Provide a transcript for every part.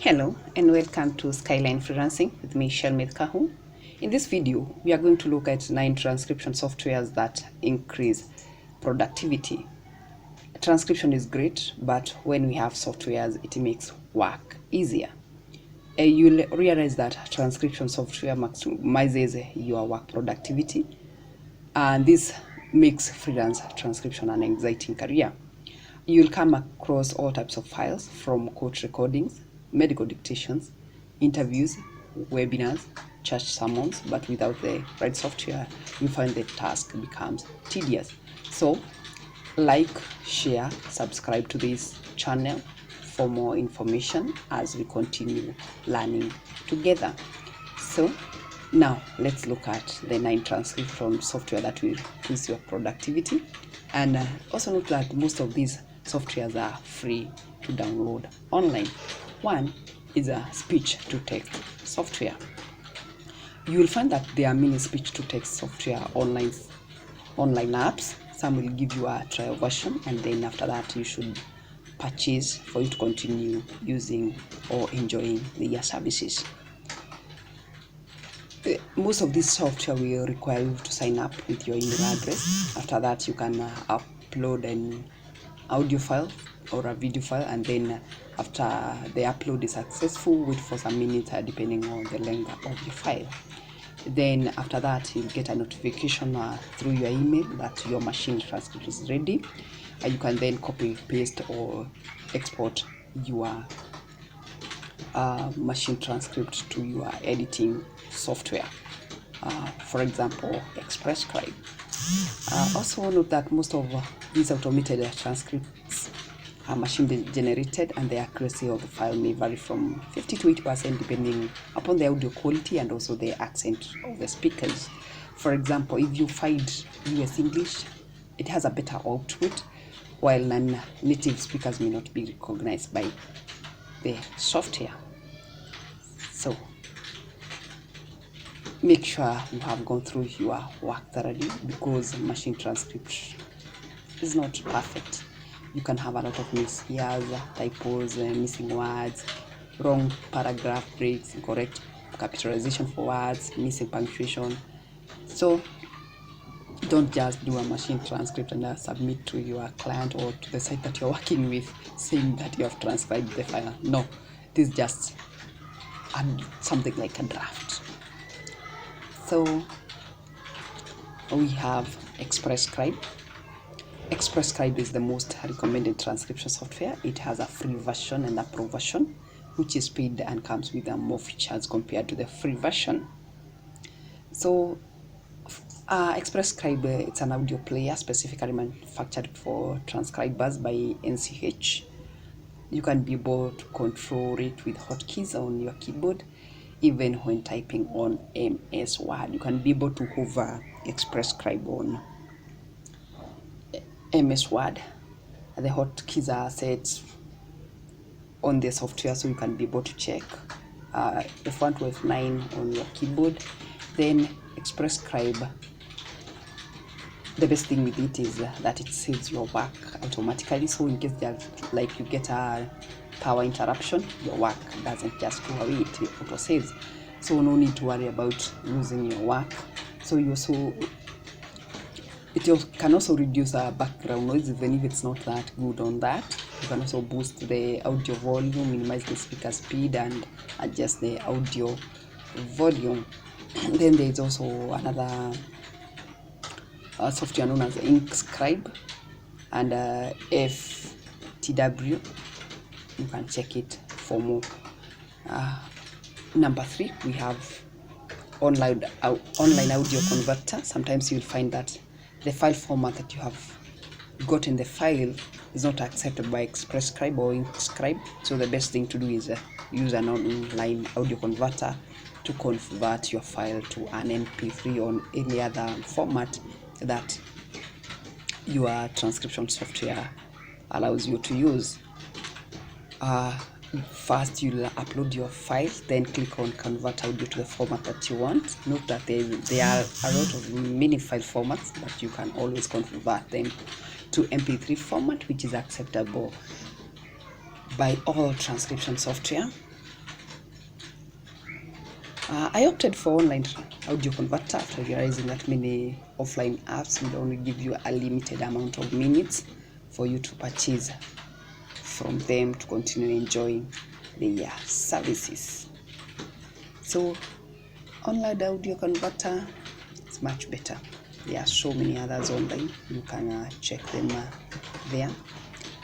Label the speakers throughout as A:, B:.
A: Hello and welcome to Skyline Freelancing with me, Shelmith Kahu. In this video, we are going to look at 9 transcription softwares that increase productivity. Transcription is great, but when we have softwares, it makes work easier. You'll realize that transcription software maximizes your work productivity, and this makes freelance transcription an exciting career. You'll come across all types of files, from court recordings, medical dictations, interviews, webinars, church sermons, but without the right software, you find the task becomes tedious. So, like, share, subscribe to this channel for more information as we continue learning together. So, now let's look at the 9 transcription software that will increase your productivity. And also note that most of these softwares are free to download online. One is a speech-to-text software. You will find that there are many speech-to-text software online apps. Some will give you a trial version, and then after that you should purchase for you to continue using or enjoying their services. Most of this software will require you to sign up with your email address. After that, you can upload an audio file or a video file, and then after the upload is successful, wait for some minutes depending on the length of the file. Then after that, you'll get a notification through your email that your machine transcript is ready. You can then copy, paste, or export your machine transcript to your editing software, for example Transcription. Also note that most of these automated transcripts are machine generated, and the accuracy of the file may vary from 50 to 80% depending upon the audio quality and also the accent of the speakers. For example, if you find US English, it has a better output, while non-native speakers may not be recognized by the software. So make sure you have gone through your work thoroughly, because machine transcription is not perfect. You can have a lot of mishears, typos, missing words, wrong paragraph breaks, incorrect capitalization for words, missing punctuation. So don't just do a machine transcript and submit to your client or to the site that you're working with saying that you have transcribed the file. No, this is just something like a draft. So we have Transcription. Transcription is the most recommended transcription software. It has a free version and a pro version, which is paid and comes with more features compared to the free version. So Transcription, it's an audio player specifically manufactured for transcribers by NCH. You can be able to control it with hotkeys on your keyboard. Even when typing on MS Word, you can be able to hover Transcription on MS Word. The hotkeys are set on the software, so you can be able to check F1 to F9 on your keyboard. Then Transcription, the best thing with it is that it saves your work automatically. So in case that you get a power interruption, your work doesn't just go away, it auto saves. So no need to worry about losing your work. So it can also reduce background noise, even if it's not that good on that. You can also boost the audio volume, minimize the speaker speed, and adjust the audio volume. Then there is also another software known as Transcription and FTW. You can check it for more. Number 3, we have online audio converter. Sometimes you'll find that the file format that you have got in the file is not accepted by Transcription or Transcription. So the best thing to do is use an online audio converter to convert your file to an MP3 or any other format that your transcription software allows you to use. First, you'll upload your file, then click on convert audio to the format that you want. Note that there are a lot of many file formats, but you can always convert them to MP3 format, which is acceptable by all transcription software. I opted for online audio converter after realizing that many offline apps will only give you a limited amount of minutes for you to purchase from them to continue enjoying their services. So online audio converter is much better. There are so many others online. You can check them there.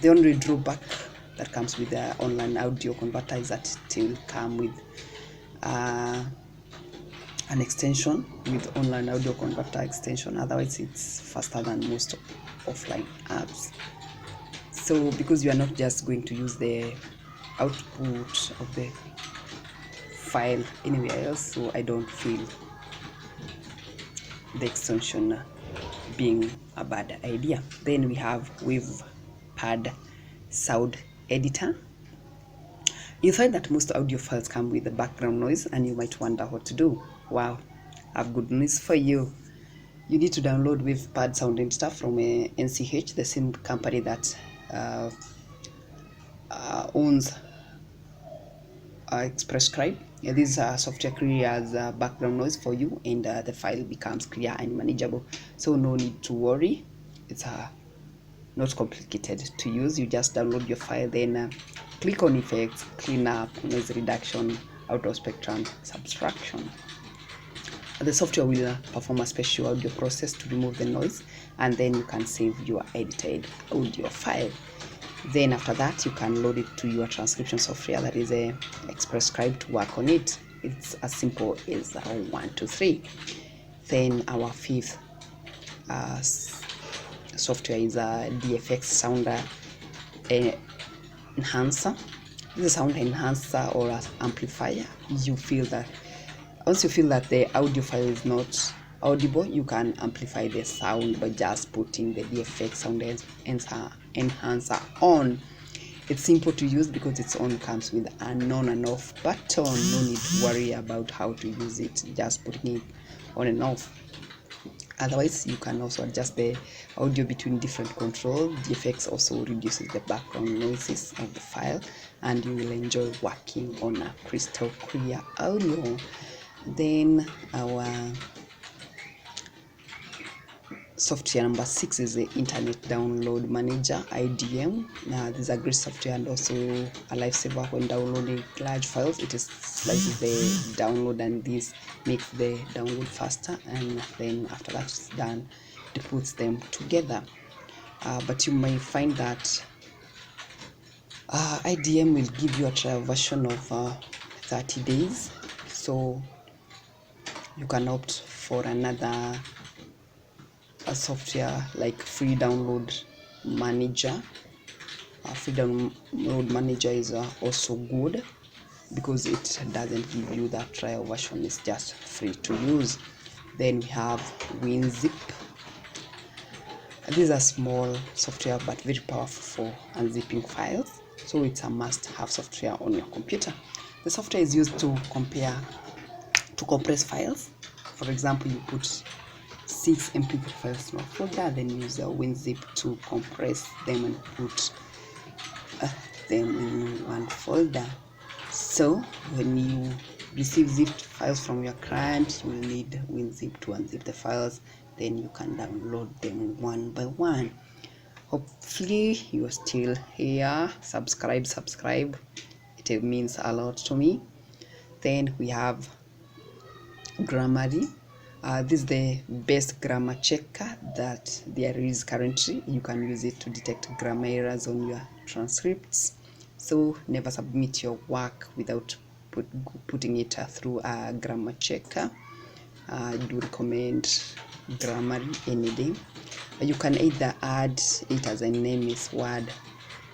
A: The only drawback that comes with the online audio converter is that it will come with an extension with online audio converter extension. Otherwise it's faster than most offline apps. So because you are not just going to use the output of the file anywhere else, so I don't feel the extension being a bad idea. Then we have WavePad sound editor. You find that most audio files come with the background noise and you might wonder what to do. Wow, I have good news for you. You need to download WavePad sound editor from NCH, the same company that owns Transcription. This software creates background noise for you, and the file becomes clear and manageable. So no need to worry. It's not complicated to use. You just download your file, then click on effects, clean up, noise reduction, auto spectrum subtraction. The software will perform a special audio process to remove the noise, and then you can save your edited audio file. Then after that, you can load it to your transcription software, that is Transcription, to work on it. It's as simple as 1, 2, 3. Then our fifth software is a DFX sound enhancer. This is a sound enhancer or an amplifier. Once you feel that the audio file is not audible, you can amplify the sound by just putting the DFX sound enhancer on. It's simple to use because its on comes with an on and off button. No need to worry about how to use it, just putting it on and off. Otherwise, you can also adjust the audio between different controls. DFX also reduces the background noises of the file, and you will enjoy working on a crystal clear audio. Then our software number 6 is the Internet Download Manager, IDM. This is a great software and also a lifesaver when downloading large files. It slices the download, and this makes the download faster, and then after that it's done, it puts them together. But you may find that IDM will give you a trial version of 30 days, so you can opt for another software like Free Download Manager. Free Download Manager is also good because it doesn't give you that trial version, it's just free to use. Then we have WinZip. This is a small software but very powerful for unzipping files, so it's a must-have software on your computer. The software is used to compress files. For example, you put 6 MP3 files in a folder, then use a WinZip to compress them and put them in one folder. So when you receive zipped files from your client, you will need WinZip to unzip the files, then you can download them one by one. Hopefully you are still here. Subscribe, it means a lot to me. Then we have Grammarly. This is the best grammar checker that there is currently. You can use it to detect grammar errors on your transcripts, so never submit your work without putting it through a grammar checker. I do recommend Grammarly any day. You can either add it as an MS Word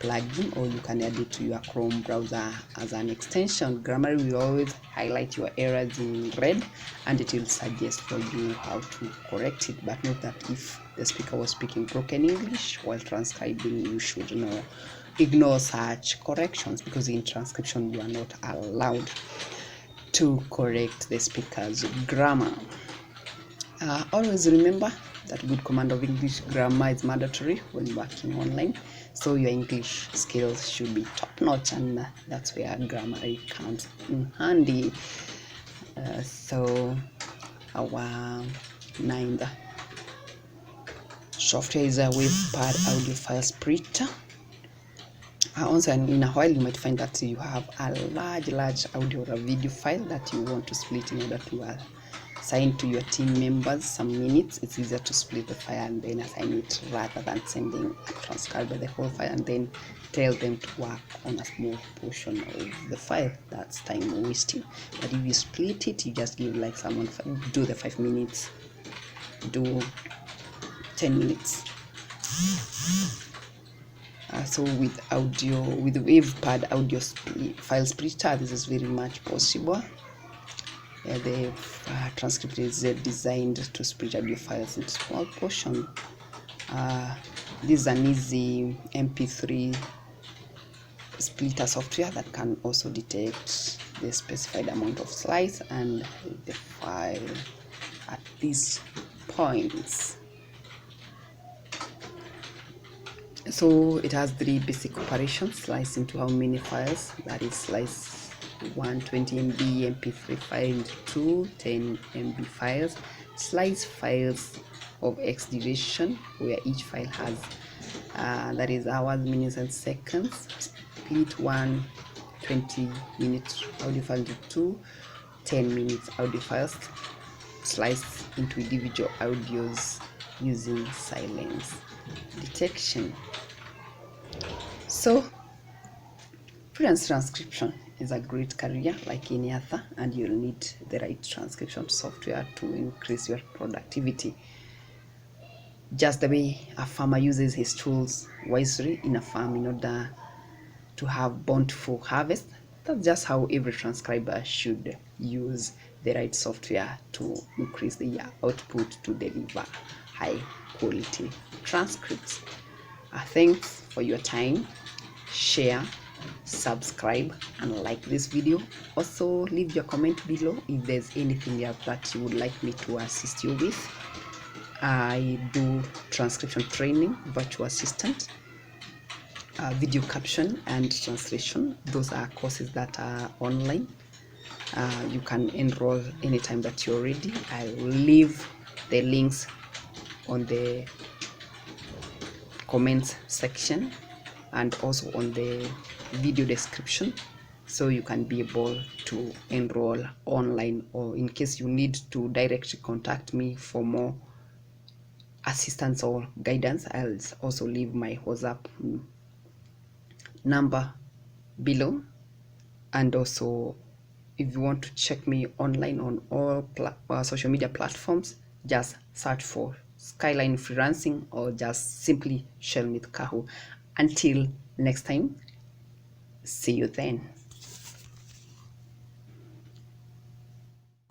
A: plugin, or you can add it to your Chrome browser as an extension. Grammarly will always highlight your errors in red, and it will suggest for you how to correct it. But note that if the speaker was speaking broken English while transcribing, you should ignore such corrections, because in transcription you are not allowed to correct the speaker's grammar. Always remember that good command of English grammar is mandatory when working online, so your English skills should be top notch, and that's where Grammarly comes in handy. So our ninth software is a WebPad audio file splitter. Also, in a while you might find that you have a large audio or a video file that you want to split in order to assign to your team members some minutes. It's easier to split the file and then assign it rather than sending a transcribe the whole file and then tell them to work on a small portion of the file. That's time wasting. But if you split it, you just give like someone do the 5 minutes, do 10 minutes. So with the WebPad audio file splitter, this is very much possible. The transcript is designed to split audio files into small portions. This is an easy MP3 splitter software that can also detect the specified amount of slice and the file at these points. So it has 3 basic operations: slice into how many files, that is slice 120 MB MP3 file into 2 10 MB files, slice files of X duration where each file has that is hours, minutes and seconds, split 1 20-minute audio file into 2 10-minute audio files, slice into individual audios using silence detection. So freelance transcription is a great career like any other, and you'll need the right transcription software to increase your productivity. Just the way a farmer uses his tools wisely in a farm in order to have bountiful harvest, that's just how every transcriber should use the right software to increase the output to deliver high quality transcripts. Thanks for your time. Share, subscribe and like this video. Also leave your comment below if there's anything else that you would like me to assist you with. I do transcription training, virtual assistant, video caption and translation. Those are courses that are online. You can enroll anytime that you're ready. I will leave the links on the comments section and also on the video description, so you can be able to enroll online, or in case you need to directly contact me for more assistance or guidance, I'll also leave my WhatsApp number below. And also if you want to check me online on all social media platforms, just search for Skyline Freelancing or just simply Shelmith Kahu. Until next time, see you then.